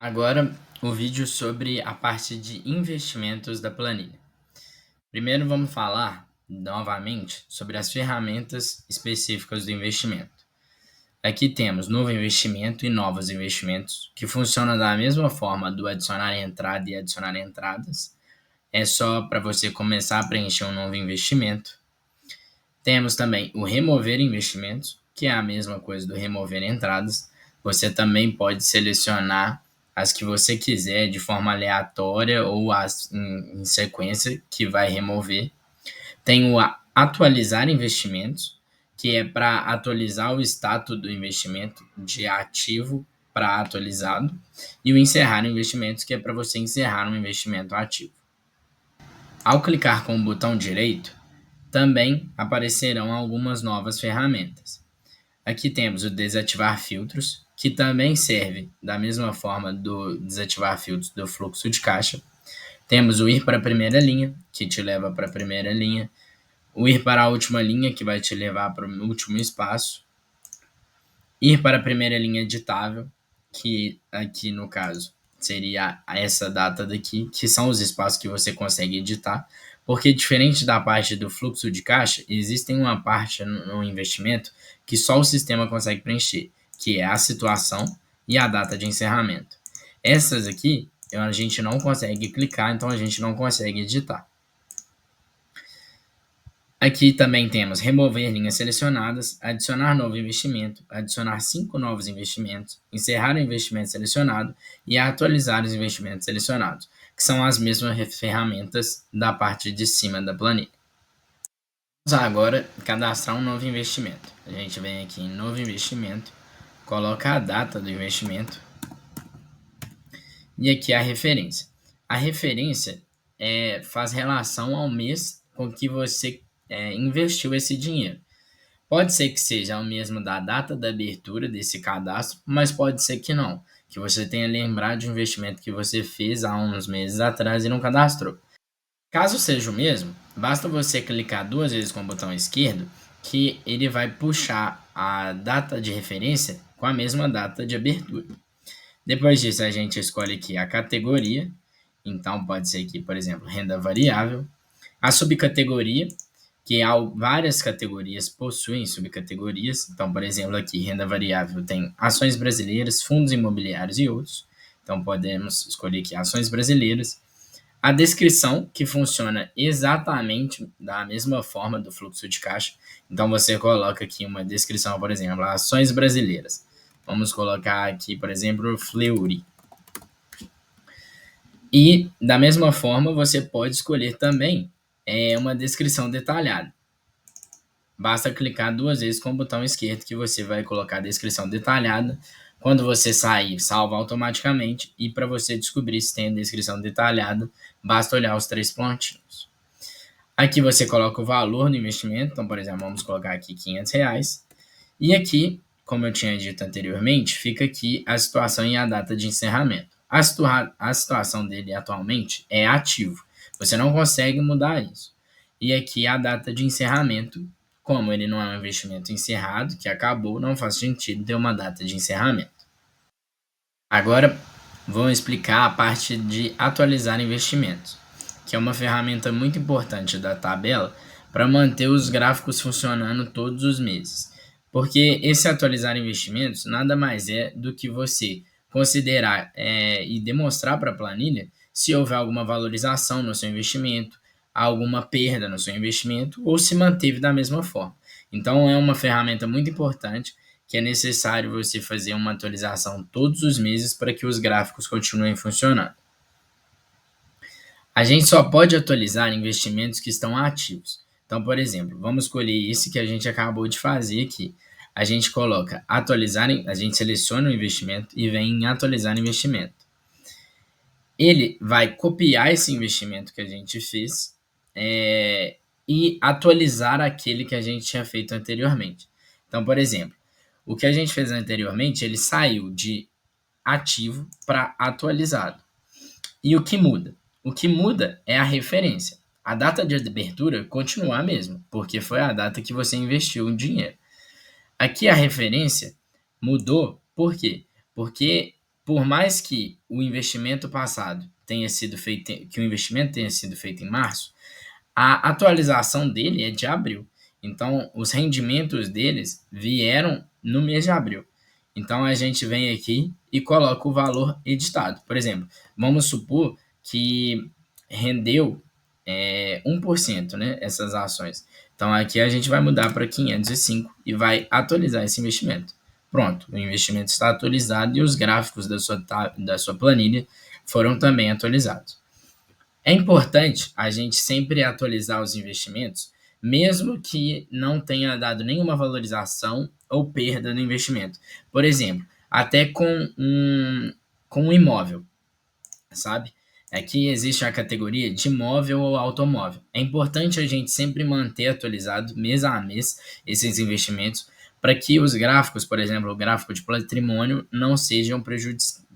Agora, o vídeo sobre a parte de investimentos da planilha. Primeiro, vamos falar novamente sobre as ferramentas específicas do investimento. Aqui temos novo investimento e novos investimentos, que funcionam da mesma forma do adicionar entrada e adicionar entradas. É só para você começar a preencher um novo investimento. Temos também o remover investimentos, que é a mesma coisa do remover entradas. Você também pode selecionar as que você quiser de forma aleatória ou as em sequência que vai remover. Tem o atualizar investimentos, que é para atualizar o status do investimento de ativo para atualizado. E o encerrar investimentos, que é para você encerrar um investimento ativo. Ao clicar com o botão direito, também aparecerão algumas novas ferramentas. Aqui temos o desativar filtros, que também serve da mesma forma do desativar filtros do fluxo de caixa. Temos o ir para a primeira linha, que te leva para a primeira linha. O ir para a última linha, que vai te levar para o último espaço. Ir para a primeira linha editável, que aqui no caso seria essa data daqui, que são os espaços que você consegue editar, porque diferente da parte do fluxo de caixa, existem uma parte no investimento que só o sistema consegue preencher, que é a situação e a data de encerramento. Essas aqui a gente não consegue clicar, então a gente não consegue editar. Aqui também temos remover linhas selecionadas, adicionar novo investimento, adicionar 5 novos investimentos, encerrar o investimento selecionado e atualizar os investimentos selecionados, que são as mesmas ferramentas da parte de cima da planilha. Vamos agora cadastrar um novo investimento. A gente vem aqui em novo investimento, coloca a data do investimento e aqui a referência. A referência faz relação ao mês com que você investiu esse dinheiro. Pode ser que seja o mesmo da data da abertura desse cadastro, mas pode ser que não, que você tenha lembrado de um investimento que você fez há uns meses atrás e não cadastrou. Caso seja o mesmo, basta você clicar 2 vezes com o botão esquerdo que ele vai puxar a data de referência com a mesma data de abertura. Depois disso, a gente escolhe aqui a categoria, então pode ser aqui, por exemplo, renda variável, a subcategoria, que várias categorias possuem subcategorias. Então, por exemplo, aqui, renda variável tem ações brasileiras, fundos imobiliários e outros. Então, podemos escolher aqui ações brasileiras. A descrição, que funciona exatamente da mesma forma do fluxo de caixa. Então, você coloca aqui uma descrição, por exemplo, ações brasileiras. Vamos colocar aqui, por exemplo, Fleury. E, da mesma forma, você pode escolher também uma descrição detalhada. Basta clicar 2 vezes com o botão esquerdo que você vai colocar a descrição detalhada. Quando você sair, salva automaticamente. E para você descobrir se tem a descrição detalhada, basta olhar os 3 pontinhos. Aqui você coloca o valor do investimento. Então, por exemplo, vamos colocar aqui R$500. E aqui, como eu tinha dito anteriormente, fica aqui a situação e a data de encerramento. A situação dele atualmente é ativo. Você não consegue mudar isso. E aqui a data de encerramento. Como ele não é um investimento encerrado, que acabou, não faz sentido ter uma data de encerramento. Agora, vou explicar a parte de atualizar investimentos, que é uma ferramenta muito importante da tabela para manter os gráficos funcionando todos os meses. Porque esse atualizar investimentos nada mais é do que você considerar e demonstrar para a planilha se houve alguma valorização no seu investimento, alguma perda no seu investimento ou se manteve da mesma forma. Então, é uma ferramenta muito importante que é necessário você fazer uma atualização todos os meses para que os gráficos continuem funcionando. A gente só pode atualizar investimentos que estão ativos. Então, por exemplo, vamos escolher esse que a gente acabou de fazer aqui. A gente coloca atualizar, a gente seleciona o investimento e vem em atualizar investimento. Ele vai copiar esse investimento que a gente fez e atualizar aquele que a gente tinha feito anteriormente. Então, por exemplo, o que a gente fez anteriormente, ele saiu de ativo para atualizado. E o que muda? O que muda é a referência. A data de abertura continua a mesma, porque foi a data que você investiu o dinheiro. Aqui a referência mudou, por quê? Porque por mais que o investimento passado tenha sido feito, que o investimento tenha sido feito em março, a atualização dele é de abril. Então, os rendimentos deles vieram no mês de abril. Então, a gente vem aqui e coloca o valor editado. Por exemplo, vamos supor que rendeu 1%, né, essas ações. Então, aqui a gente vai mudar para 505 e vai atualizar esse investimento. Pronto, o investimento está atualizado e os gráficos da sua planilha foram também atualizados. É importante a gente sempre atualizar os investimentos, mesmo que não tenha dado nenhuma valorização ou perda no investimento. Por exemplo, até com um imóvel, sabe? Aqui existe a categoria de imóvel ou automóvel. É importante a gente sempre manter atualizado, mês a mês, esses investimentos, para que os gráficos, por exemplo, o gráfico de patrimônio, não sejam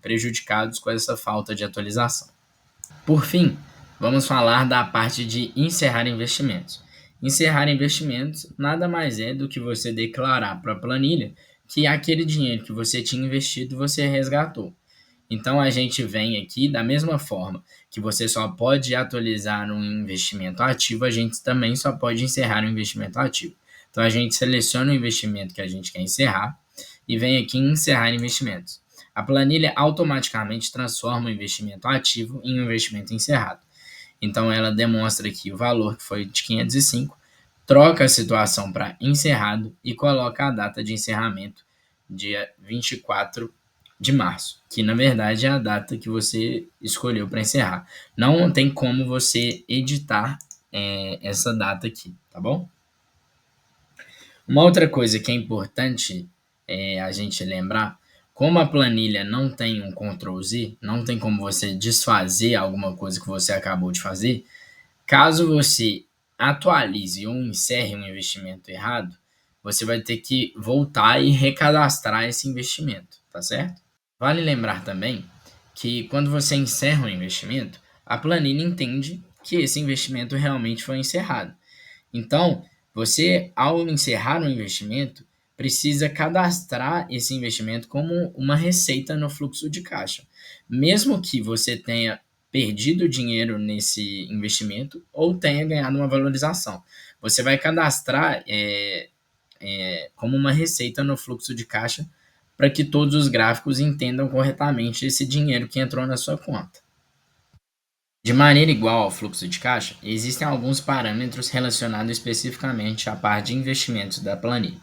prejudicados com essa falta de atualização. Por fim, vamos falar da parte de encerrar investimentos. Encerrar investimentos nada mais é do que você declarar para a planilha que aquele dinheiro que você tinha investido você resgatou. Então a gente vem aqui da mesma forma que você só pode atualizar um investimento ativo, a gente também só pode encerrar um investimento ativo. Então a gente seleciona o investimento que a gente quer encerrar e vem aqui em encerrar investimentos. A planilha automaticamente transforma o investimento ativo em um investimento encerrado. Então ela demonstra aqui o valor que foi de 505, troca a situação para encerrado e coloca a data de encerramento, dia 24 de março, que na verdade é a data que você escolheu para encerrar. Não tem como você editar essa data aqui, tá bom? Uma outra coisa que é importante a gente lembrar, como a planilha não tem um Ctrl Z, não tem como você desfazer alguma coisa que você acabou de fazer, caso você atualize ou encerre um investimento errado, você vai ter que voltar e recadastrar esse investimento, tá certo? Vale lembrar também que quando você encerra um investimento, a planilha entende que esse investimento realmente foi encerrado. Então, você, ao encerrar um investimento, precisa cadastrar esse investimento como uma receita no fluxo de caixa. Mesmo que você tenha perdido dinheiro nesse investimento ou tenha ganhado uma valorização. Você vai cadastrar como uma receita no fluxo de caixa para que todos os gráficos entendam corretamente esse dinheiro que entrou na sua conta. De maneira igual ao fluxo de caixa, existem alguns parâmetros relacionados especificamente à parte de investimentos da planilha.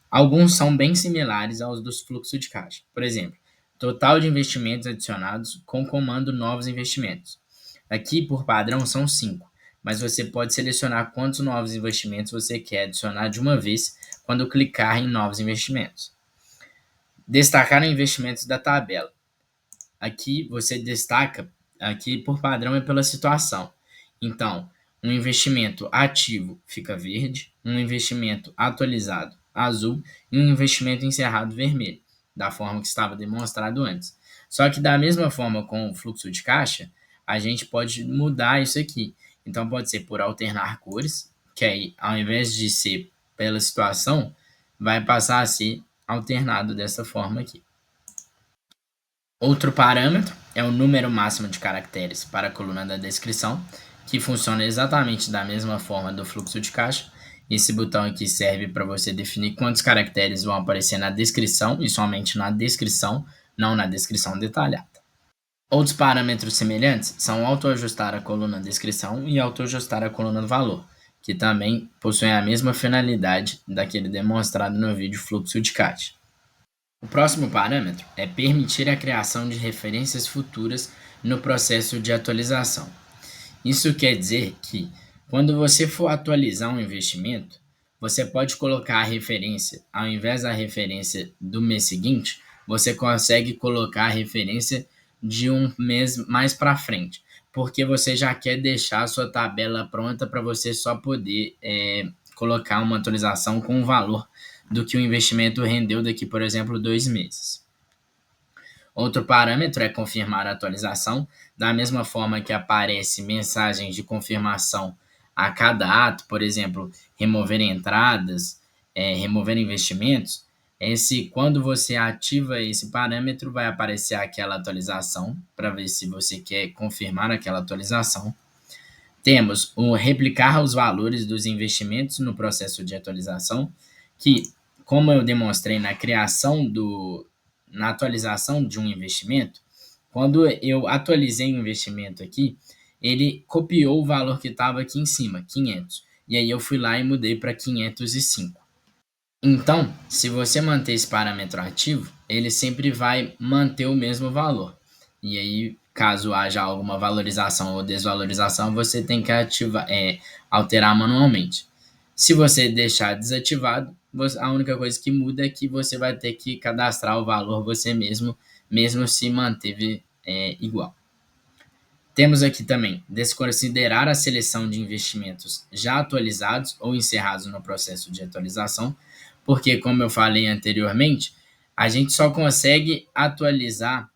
Alguns são bem similares aos dos fluxos de caixa. Por exemplo, total de investimentos adicionados com comando novos investimentos. Aqui, por padrão, são 5, mas você pode selecionar quantos novos investimentos você quer adicionar de uma vez quando clicar em novos investimentos. Destacar investimentos da tabela. Aqui você destaca, aqui por padrão é pela situação. Então, um investimento ativo fica verde, um investimento atualizado azul e um investimento encerrado vermelho, da forma que estava demonstrado antes. Só que da mesma forma com o fluxo de caixa, a gente pode mudar isso aqui. Então pode ser por alternar cores, que aí ao invés de ser pela situação, vai passar a ser alternado dessa forma aqui. Outro parâmetro é o número máximo de caracteres para a coluna da descrição, que funciona exatamente da mesma forma do fluxo de caixa. Esse botão aqui serve para você definir quantos caracteres vão aparecer na descrição e somente na descrição, não na descrição detalhada. Outros parâmetros semelhantes são autoajustar a coluna descrição e autoajustar a coluna do valor, que também possuem a mesma finalidade daquele demonstrado no vídeo fluxo de caixa. O próximo parâmetro é permitir a criação de referências futuras no processo de atualização. Isso quer dizer que, quando você for atualizar um investimento, você pode colocar a referência, ao invés da referência do mês seguinte, você consegue colocar a referência de um mês mais para frente, porque você já quer deixar a sua tabela pronta para você só poder colocar uma atualização com o valor do que o investimento rendeu daqui, por exemplo, 2 meses. Outro parâmetro é confirmar a atualização, da mesma forma que aparece mensagens de confirmação a cada ato, por exemplo, remover entradas, remover investimentos, Quando você ativa esse parâmetro, vai aparecer aquela atualização para ver se você quer confirmar aquela atualização. Temos o replicar os valores dos investimentos no processo de atualização, que, como eu demonstrei na atualização de um investimento, quando eu atualizei o investimento aqui, ele copiou o valor que estava aqui em cima, 500. E aí eu fui lá e mudei para 505. Então, se você manter esse parâmetro ativo, ele sempre vai manter o mesmo valor. E aí, caso haja alguma valorização ou desvalorização, você tem que alterar manualmente. Se você deixar desativado, a única coisa que muda é que você vai ter que cadastrar o valor você mesmo, mesmo se manteve igual. Temos aqui também desconsiderar a seleção de investimentos já atualizados ou encerrados no processo de atualização, porque, como eu falei anteriormente, a gente só consegue atualizar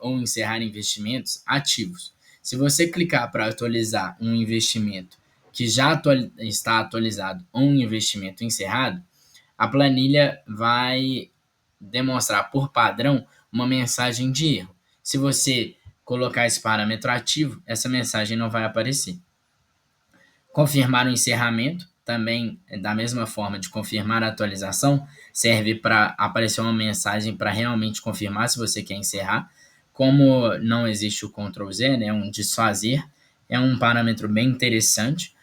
ou encerrar investimentos ativos. Se você clicar para atualizar um investimento que já está atualizado ou um investimento encerrado, a planilha vai demonstrar por padrão uma mensagem de erro. Se você colocar esse parâmetro ativo, essa mensagem não vai aparecer. Confirmar o encerramento, também da mesma forma de confirmar a atualização, serve para aparecer uma mensagem para realmente confirmar se você quer encerrar. Como não existe o Ctrl Z, né, um desfazer, é um parâmetro bem interessante,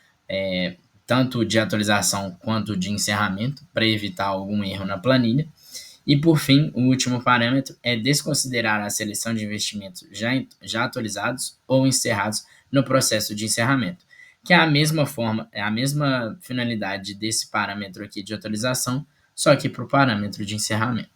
tanto de atualização quanto de encerramento, para evitar algum erro na planilha. E, por fim, o último parâmetro é desconsiderar a seleção de investimentos já atualizados ou encerrados no processo de encerramento, que é a mesma forma, é a mesma finalidade desse parâmetro aqui de atualização, só que para o parâmetro de encerramento.